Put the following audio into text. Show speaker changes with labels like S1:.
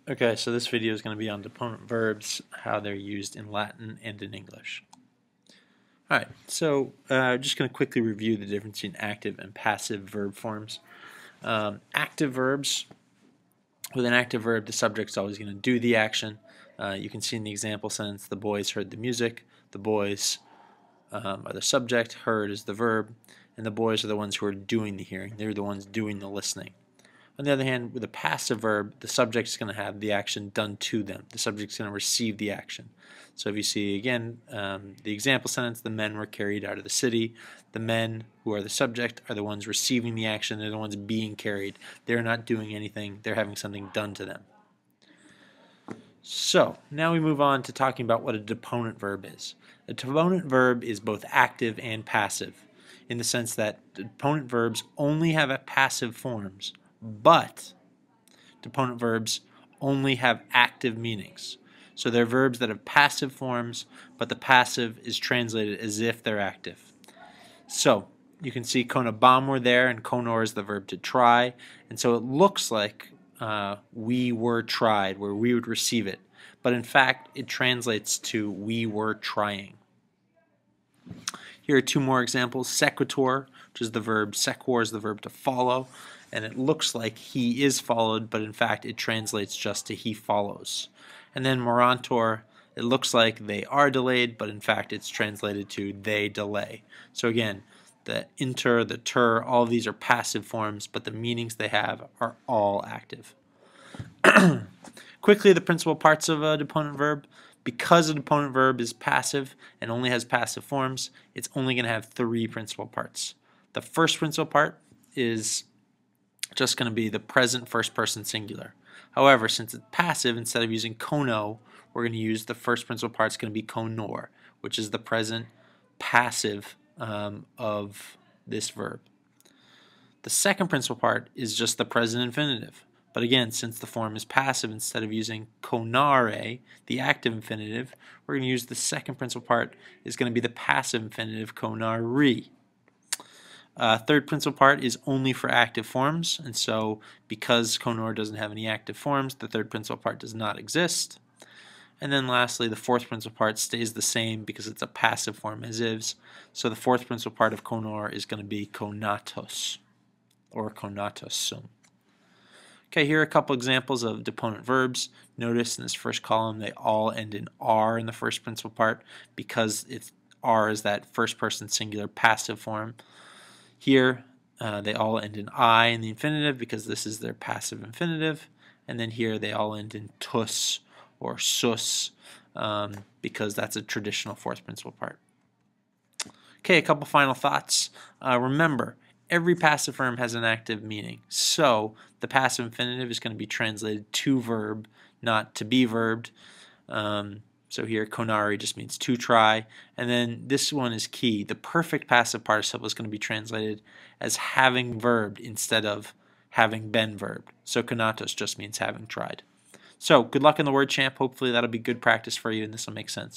S1: Okay, so this video is going to be on deponent verbs, how they're used in Latin and in English. Alright, so just going to quickly review the difference between active and passive verb forms. Active verbs, with an active verb, the subject's always going to do the action. You can see in the example sentence, the boys heard the music. The boys are the subject, heard is the verb, and the boys are the ones who are doing the hearing. They're the ones doing the listening. On the other hand, with a passive verb, the subject is going to have the action done to them. The subject is going to receive the action. So if you see, again, the example sentence, the men were carried out of the city. The men who are the subject are the ones receiving the action. They're the ones being carried. They're not doing anything. They're having something done to them. So now we move on to talking about what a deponent verb is. A deponent verb is both active and passive, in the sense that deponent verbs only have passive forms, but deponent verbs only have active meanings. So they're verbs that have passive forms, but the passive is translated as if they're active. So you can see konabamur there, and konor is the verb to try, and so it looks like we were tried, where we would receive it, but in fact it translates to we were trying. Here are two more examples. Sequitur, which is the verb, sequor is the verb to follow, and it looks like he is followed, but in fact it translates just to he follows. And then morantor, it looks like they are delayed, but in fact it's translated to they delay. So again, the inter, the ter, all of these are passive forms, but the meanings they have are all active. Quickly, the principal parts of a deponent verb. Because a deponent verb is passive and only has passive forms, it's only going to have three principal parts. The first principal part is just going to be the present first person singular. However, since it's passive, instead of using kono, we're going to use the first principal part is going to be konor, which is the present passive of this verb. The second principal part is just the present infinitive. But again, since the form is passive, instead of using konare, the active infinitive, we're going to use the second principal part is going to be the passive infinitive konari. Third principal part is only for active forms, and so because konor doesn't have any active forms, the third principal part does not exist. And then lastly, the fourth principal part stays the same because it's a passive form as is. So the fourth principal part of konor is going to be konatos or konatosum. Okay, here are a couple examples of deponent verbs. Notice in this first column they all end in R in the first principal part because R is that first person singular passive form. Here they all end in I in the infinitive because this is their passive infinitive. And then here they all end in tus or sus because that's a traditional fourth principal part. Okay, a couple final thoughts. Remember, every passive form has an active meaning. So the passive infinitive is going to be translated to verb, not to be verbed. So here konari just means to try. And then this one is key. The perfect passive participle is going to be translated as having verbed instead of having been verbed. So konatos just means having tried. So good luck in the word champ. Hopefully that'll be good practice for you and this will make sense.